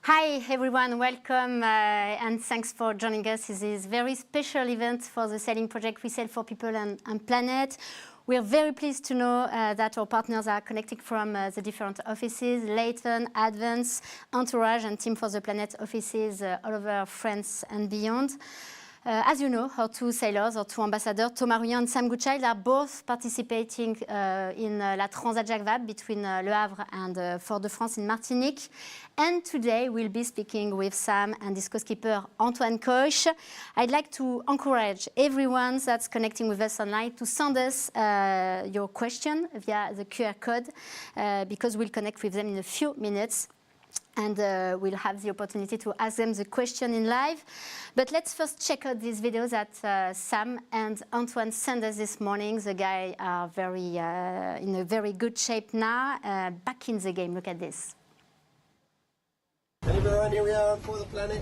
Hi everyone, welcome and thanks for joining us. This is a very special event for the sailing project We Sail for People and Planet. We are very pleased to know that our partners are connecting from the different offices, Leighton, Advance, Entourage and Team for the Planet offices all over France and beyond. As you know, our two sailors, our two ambassadors, Thomas Ruyant and Sam Goodchild, are both participating in la Transat Jacques Vabre between Le Havre and Fort-de-France in Martinique. And today we'll be speaking with Sam and his co-skipper Antoine Coche. I'd like to encourage everyone that's connecting with us online to send us your question via the QR code because we'll connect with them in a few minutes. And we'll have the opportunity to ask them the question in live. But let's first check out these videos that Sam and Antoine sent us this morning. The guys are in a very good shape now, back in the game. Look at this. Hey everyone, here we are for the planet.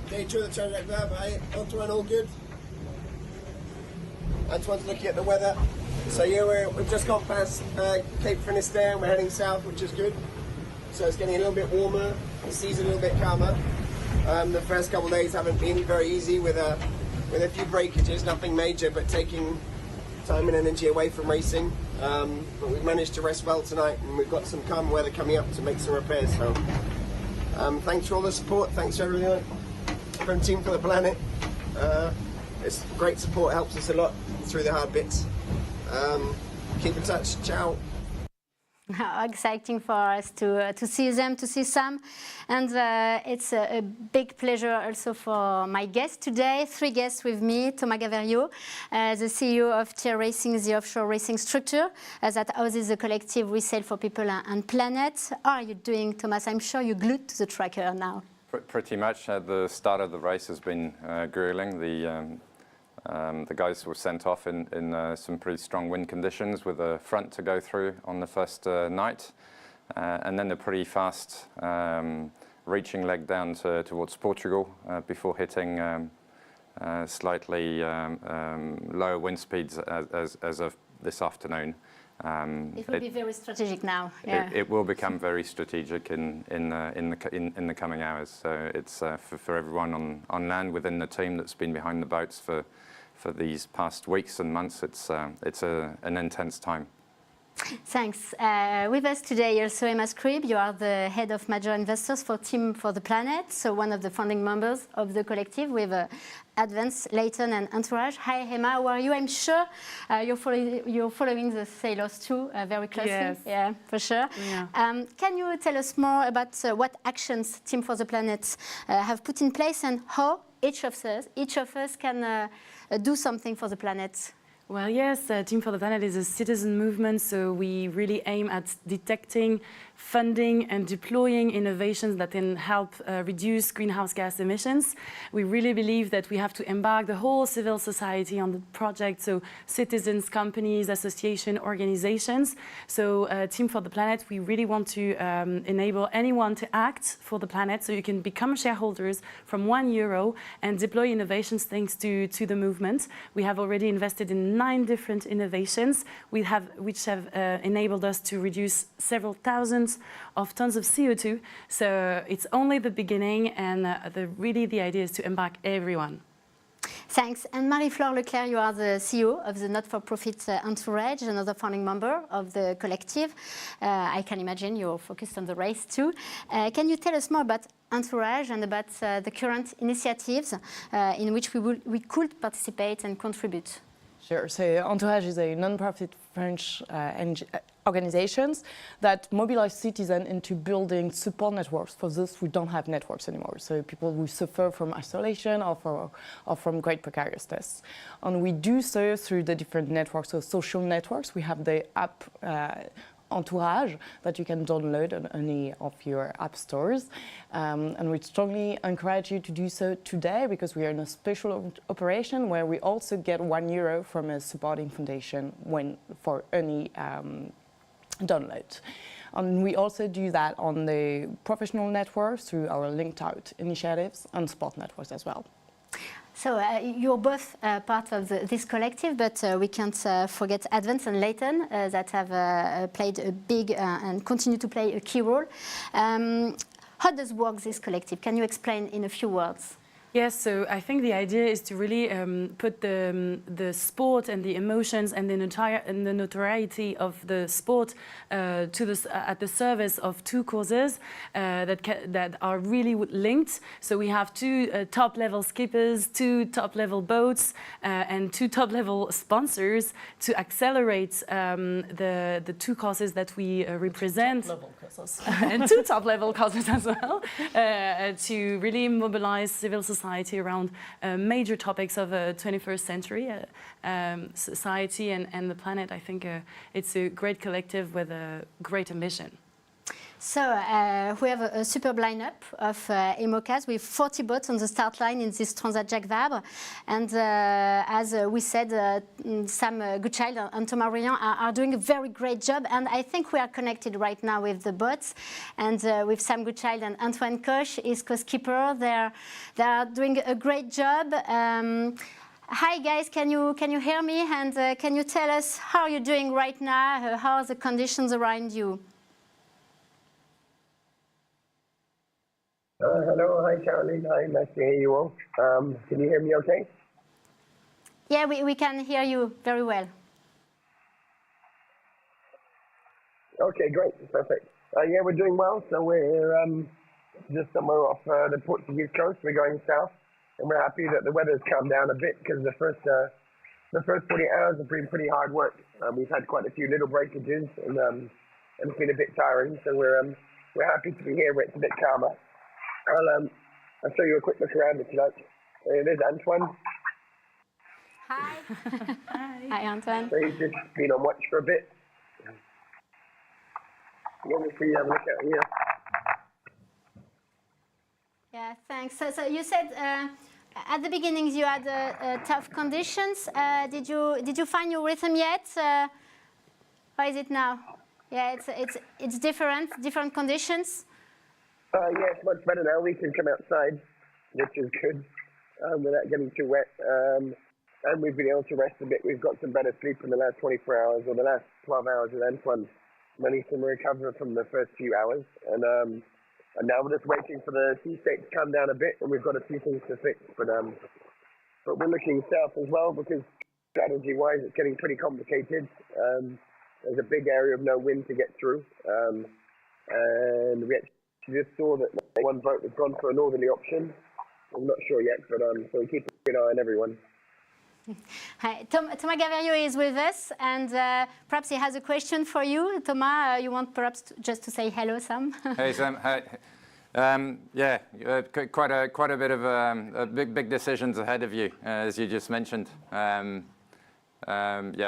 Day 2 of the Transat Vabre. Hey, Antoine, all good? Antoine's looking at the weather. So yeah, we've just gone past Cape Finisterre and we're heading south, which is good. So it's getting a little bit warmer, the sea's a little bit calmer. The first couple of days haven't been very easy with a few breakages, nothing major, but taking time and energy away from racing. But we've managed to rest well tonight and we've got some calm weather coming up to make some repairs. So thanks for all the support, thanks to everyone from Team for the Planet. It's great support, helps us a lot through the hard bits. Keep in touch, ciao. How exciting for us to see them, to see Sam. And it's a big pleasure also for my guests today. 3 guests with me, Thomas Gaverio, the CEO of Tier Racing, the offshore racing structure that houses the collective We Sail for People and Planet. How are you doing, Thomas? I'm sure you're glued to the tracker now. Pretty much. The start of the race has been grueling. The guys were sent off in some pretty strong wind conditions with a front to go through on the first night, and then a pretty fast reaching leg down towards Portugal before hitting slightly lower wind speeds as of this afternoon. It will be very strategic now. Yeah. It will become very strategic in the coming hours. So it's for everyone on land within the team that's been behind the boats for these past weeks and months. It's an intense time. Thanks. With us today also Emma Scribb. You are the head of major investors for Team for the Planet, so one of the founding members of the collective with Advance, Leighton and Entourage. Hi Emma, how are you? I'm sure you're following the sailors too very closely. Yes. Yeah, for sure. Yeah. Can you tell us more about what actions Team for the Planet have put in place and how each of us can do something for the planet? Well, yes, Team for the Planet is a citizen movement, so we really aim at detecting, funding and deploying innovations that can help reduce greenhouse gas emissions. We really believe that we have to embark the whole civil society on the project, so citizens, companies, associations, organizations. So Team for the Planet, we really want to enable anyone to act for the planet, so you can become shareholders from €1 and deploy innovations thanks to the movement. We have already invested in 9 different innovations which have enabled us to reduce several thousands of tons of CO2. So it's only the beginning, and really the idea is to embark everyone. Thanks. And Marie-Flore Leclerc, you are the CEO of the not-for-profit Entourage, another founding member of the collective. I can imagine you're focused on the race too. Can you tell us more about Entourage and about the current initiatives in which we could participate and contribute? Sure. So Entourage is a non-profit French organizations that mobilize citizens into building support networks for those who don't have networks anymore. So people who suffer from isolation or from great precariousness. And we do so through the different networks, so social networks. We have the app Entourage that you can download on any of your app stores. And we strongly encourage you to do so today because we are in a special operation where we also get €1 from a supporting foundation for any download. And we also do that on the professional networks through our linked out initiatives and sport networks as well. So you're both part of this collective, but we can't forget Advance and Leighton that have played a big and continue to play a key role. How does work this collective? Can you explain in a few words? Yes, so I think the idea is to really put the sport and the emotions and the notoriety of the sport at the service of two causes that are really linked. So we have two top-level skippers, two top-level boats, and two top-level sponsors to accelerate the two causes that we represent. Top-level causes. And two top-level causes as well, to really mobilize civil society around major topics of 21st century society and the planet. I think it's a great collective with a great ambition. So we have a superb lineup of EMOCAs with 40 boats on the start line in this Transat Jacques Vabre. And as we said, Sam Goodchild and Thomas Riant are doing a very great job. And I think we are connected right now with the boats. And with Sam Goodchild and Antoine Koch, East Coast Skipper, they are doing a great job. Hi guys, can you hear me? And can you tell us how you're doing right now? How are the conditions around you? Hello, hi Caroline, hi, nice to hear you all. Can you hear me okay? Yeah, we can hear you very well. Okay, great, perfect. Yeah, we're doing well, so we're just somewhere off the Portuguese coast. We're going south, and we're happy that the weather's calmed down a bit because the first 40 hours have been pretty hard work. We've had quite a few little breakages, and it's been a bit tiring, so we're happy to be here where it's a bit calmer. I'll show you a quick look around if you like. There's Antoine. Hi. Hi, Antoine. So he's just been on watch for a bit. Let me see, have a look out here. Yeah, thanks. So you said at the beginning you had tough conditions. Did you find your rhythm yet? How is it now? Yeah, it's different conditions. Yeah, it's much better now. We can come outside, which is good, without getting too wet. And we've been able to rest a bit. We've got some better sleep in the last 24 hours or the last 12 hours with Antoine. Managed to recover from the first few hours. And now we're just waiting for the sea state to calm down a bit, and we've got a few things to fix. But we're looking south as well because strategy-wise it's getting pretty complicated. There's a big area of no wind to get through. And we actually just saw that one boat has gone for a northerly option. I'm not sure yet, but so we keep a good eye on everyone. Hi, Thomas Gaverio is with us, and perhaps he has a question for you. Thomas, you want perhaps just to say hello, Sam? Hey, Sam. Hi. Yeah, quite a bit of big decisions ahead of you, as you just mentioned. Yeah,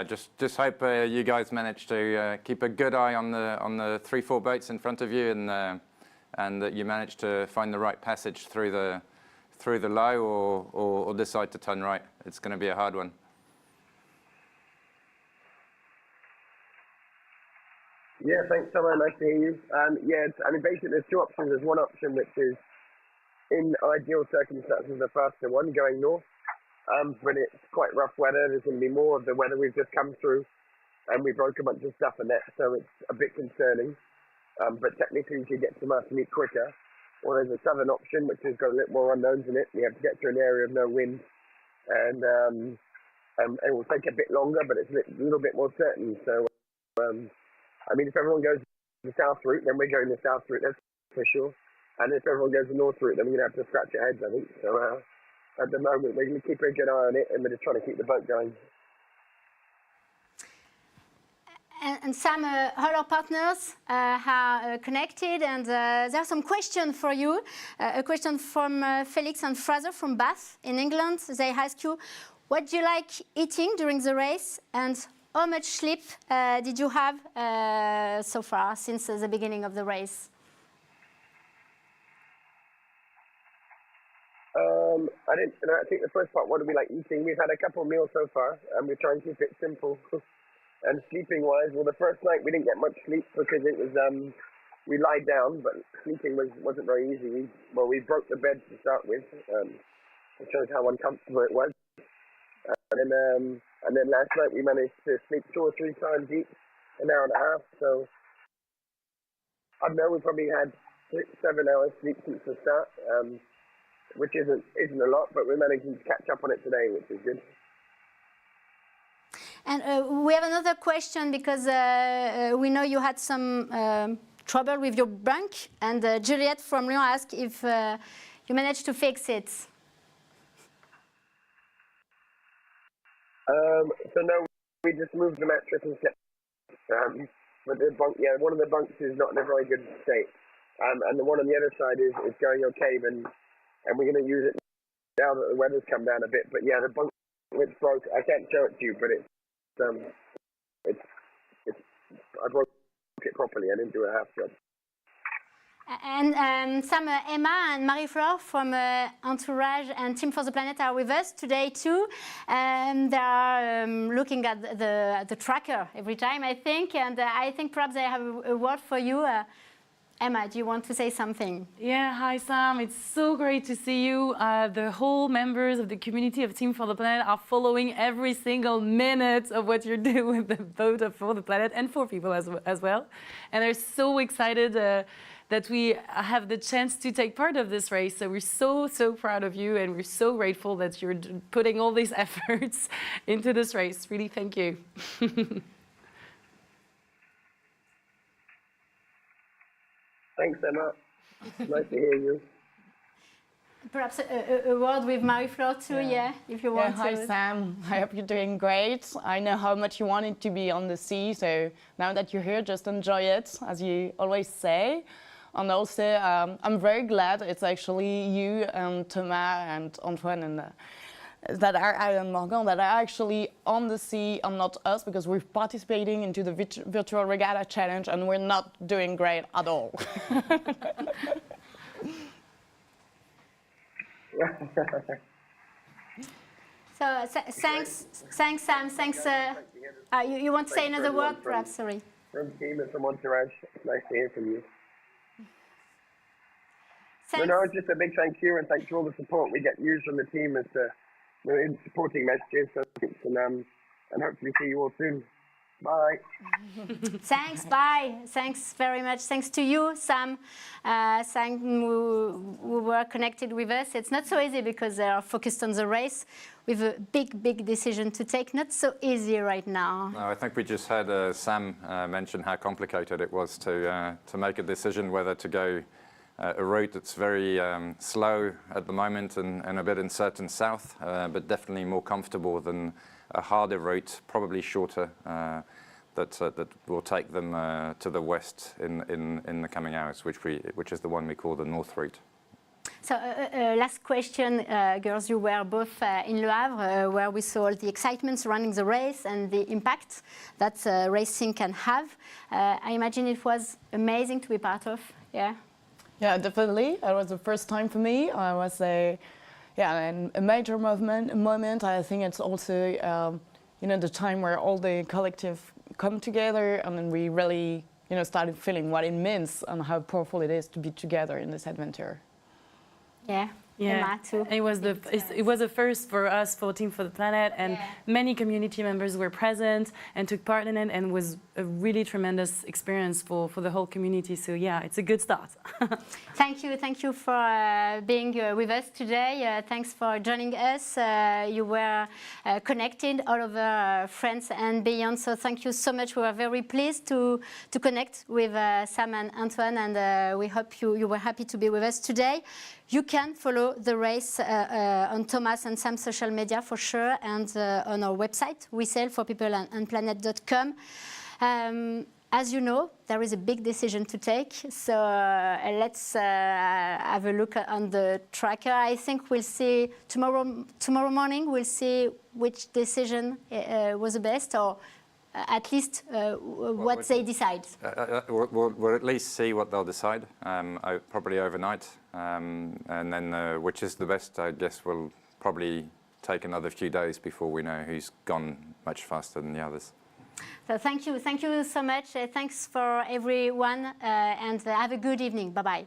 just hope you guys manage to keep a good eye on the 3-4 boats in front of you, and that you manage to find the right passage through the low or decide to turn right. It's going to be a hard one. Yeah, thanks, Thomas. Nice to hear you. Yeah, I mean, basically there's two options. There's one option which is, in ideal circumstances, the faster one, going north. But it's quite rough weather. There's going to be more of the weather we've just come through, and we broke a bunch of stuff in that, so it's a bit concerning. But technically, you could get to Martinique quicker. Or there's a southern option, which has got a little more unknowns in it. We have to get to an area of no wind, and it will take a bit longer, but it's a little bit more certain. So, I mean, if everyone goes the south route, then we're going the south route, that's for sure. And if everyone goes the north route, then we're going to have to scratch our heads, I think. So, at the moment, we're going to keep a good eye on it, and we're just trying to keep the boat going. And Sam, all our partners are connected, and there are some questions for you. A question from Felix and Fraser from Bath in England. They ask you, what do you like eating during the race, and how much sleep did you have so far since the beginning of the race? I think the first part, what do we like eating? We've had a couple of meals so far, and we're trying to keep it simple. And sleeping-wise, well, the first night we didn't get much sleep because it was we lied down, but sleeping wasn't very easy. We broke the bed to start with. It shows how uncomfortable it was. And then last night we managed to sleep 2 or 3 times each, an hour and a half. So I don't know, we probably had 6-7 hours sleep since the start, which isn't a lot, but we're managing to catch up on it today, which is good. And we have another question because we know you had some trouble with your bunk, and Juliette from Lyon asked if you managed to fix it. So no, we just moved the mattress and slept. But the bunk, one of the bunks is not in a very good state, and the one on the other side is going okay, and we're going to use it now that the weather's come down a bit. But yeah, the bunk which broke. I can't show it to you, but I broke it properly. I didn't do a half job. And some Emma and Marie-Flore from Entourage and Team for the Planet are with us today too. They are looking at the tracker every time, I think. And I think perhaps they have a word for you. Emma, do you want to say something? Yeah, hi Sam, it's so great to see you. The whole members of the community of Team for the Planet are following every single minute of what you're doing with the boat of For the Planet and for people as well. And they're so excited that we have the chance to take part of this race. So we're so proud of you, and we're so grateful that you're putting all these efforts into this race. Really, thank you. Thanks, Emma. Nice to hear you. Perhaps a word with Marie-Flore too, yeah, if you want to. Hi, Sam. I hope you're doing great. I know how much you wanted to be on the sea, so now that you're here, just enjoy it, as you always say. And also, I'm very glad it's actually you and Thomas and Antoine and Morgan that are actually on the sea and not us, because we're participating into the virtual regatta challenge and we're not doing great at all. So thanks Sam, thanks. You want to say another word, perhaps? Sorry. From Team and from Entourage, it's nice to hear from you. Thanks. No, just a big thank you, and thanks for all the support we get used from the team as in supporting messages. And hopefully see you all soon. Bye. Thanks, bye. Thanks very much. Thanks to you, Sam, who were connected with us. It's not so easy because they are focused on the race with a big decision to take. Not so easy right now. No, I think we just had Sam mention how complicated it was to make a decision whether to go a route that's very slow at the moment and a bit uncertain south, but definitely more comfortable than a harder route, probably shorter, that will take them to the west in the coming hours, which is the one we call the north route. So last question, girls, you were both in Le Havre, where we saw the excitement surrounding the race and the impact that racing can have. I imagine it was amazing to be part of, yeah? Yeah, definitely. It was the first time for me. It was a major moment. I think it's also, the time where all the collective come together, and then we really, started feeling what it means and how powerful it is to be together in this adventure. Yeah. Emma too. It was the first for us, for Team for the Planet, and many community members were present and took part in it, and was a really tremendous experience for the whole community. So yeah, it's a good start. Thank you for being with us today. Thanks for joining us. You were connected all over France and beyond. So thank you so much. We were very pleased to connect with Sam and Antoine, and we hope you were happy to be with us today. You can follow the race on Thomas and Sam's social media for sure, and on our website, WeSailForPeopleAndPlanet.com. As you know, there is a big decision to take, so let's have a look on the tracker. I think we'll see tomorrow morning, we'll see which decision was the best, or at least what they decide. We'll at least see what they'll decide, probably overnight, and then which is the best, I guess, will probably take another few days before we know who's gone much faster than the others. So thank you so much. Thanks for everyone, and have a good evening. Bye-bye.